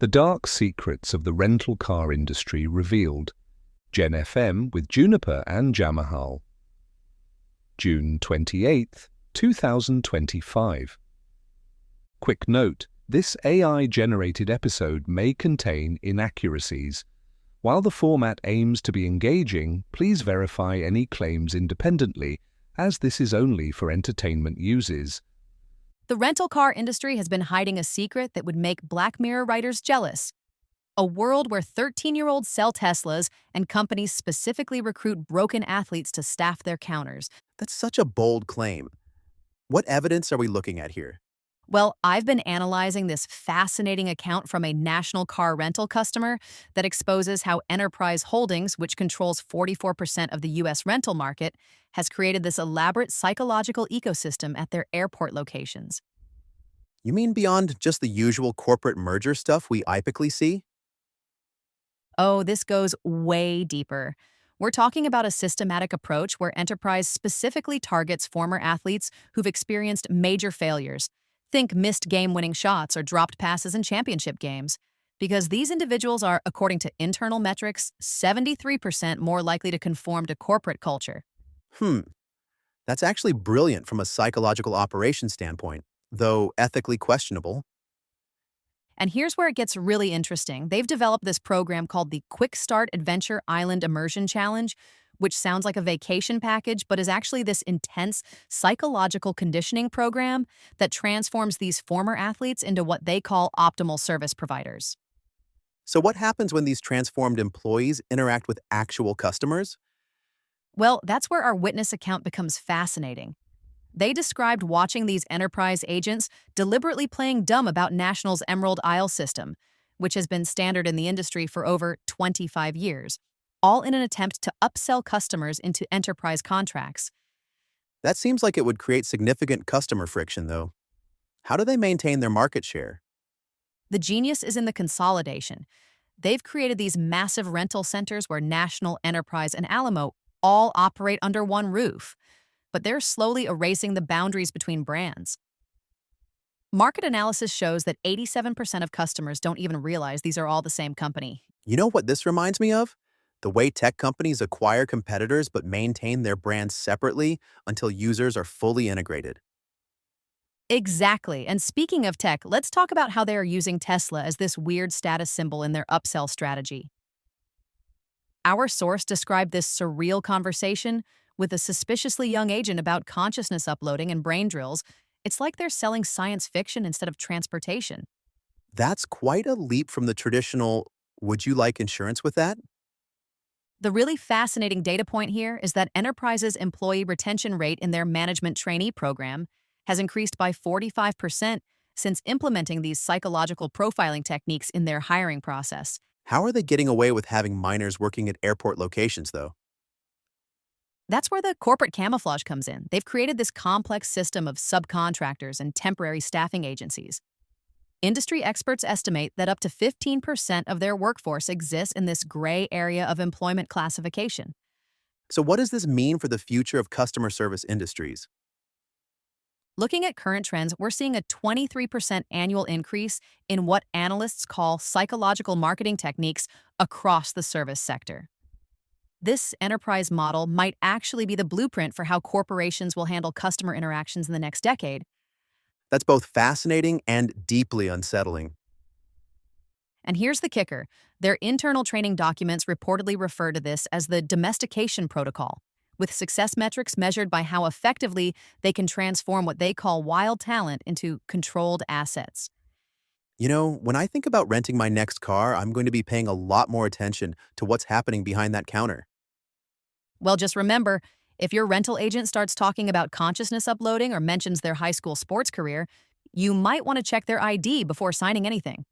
The dark secrets of the rental car industry revealed. GenFM with Juniper and Jamahal. June 28, 2025. Quick note, this AI-generated episode may contain inaccuracies. While the format aims to be engaging, please verify any claims independently, as this is only for entertainment uses. The rental car industry has been hiding a secret that would make Black Mirror writers jealous. A world where 13-year-olds sell Teslas and companies specifically recruit broken athletes to staff their counters. That's such a bold claim. What evidence are we looking at here? Well, I've been analyzing this fascinating account from a national car rental customer that exposes how Enterprise Holdings, which controls 44% of the U.S. rental market, has created this elaborate psychological ecosystem at their airport locations. You mean beyond just the usual corporate merger stuff we typically see? Oh, this goes way deeper. We're talking about a systematic approach where Enterprise specifically targets former athletes who've experienced major failures. Think missed game-winning shots or dropped passes in championship games. Because these individuals are, according to internal metrics, 73% more likely to conform to corporate culture. That's actually brilliant from a psychological operations standpoint, though ethically questionable. And here's where it gets really interesting. They've developed this program called the QuickStart Adventure Island Immersion Challenge, which sounds like a vacation package, but is actually this intense psychological conditioning program that transforms these former athletes into what they call optimal service providers. So what happens when these transformed employees interact with actual customers? Well, that's where our witness account becomes fascinating. They described watching these Enterprise agents deliberately playing dumb about National's Emerald Isle system, which has been standard in the industry for over 25 years, all in an attempt to upsell customers into Enterprise contracts. That seems like it would create significant customer friction, though. How do they maintain their market share? The genius is in the consolidation. They've created these massive rental centers where National, Enterprise, and Alamo all operate under one roof, but they're slowly erasing the boundaries between brands. Market analysis shows that 87% of customers don't even realize these are all the same company. You know what this reminds me of? The way tech companies acquire competitors but maintain their brands separately until users are fully integrated. Exactly. And speaking of tech, let's talk about how they are using Tesla as this weird status symbol in their upsell strategy. Our source described this surreal conversation with a suspiciously young agent about consciousness uploading and brain drills. It's like they're selling science fiction instead of transportation. That's quite a leap from the traditional, "Would you like insurance with that?" The really fascinating data point here is that Enterprise's employee retention rate in their management trainee program has increased by 45% since implementing these psychological profiling techniques in their hiring process. How are they getting away with having minors working at airport locations, though? That's where the corporate camouflage comes in. They've created this complex system of subcontractors and temporary staffing agencies. Industry experts estimate that up to 15% of their workforce exists in this gray area of employment classification. So what does this mean for the future of customer service industries? Looking at current trends, we're seeing a 23% annual increase in what analysts call psychological marketing techniques across the service sector. This enterprise model might actually be the blueprint for how corporations will handle customer interactions in the next decade. That's both fascinating and deeply unsettling. And here's the kicker. Their internal training documents reportedly refer to this as the Domestication Protocol, with success metrics measured by how effectively they can transform what they call wild talent into controlled assets. You know, when I think about renting my next car, I'm going to be paying a lot more attention to what's happening behind that counter. Well, just remember, if your rental agent starts talking about consciousness uploading or mentions their high school sports career, you might want to check their ID before signing anything.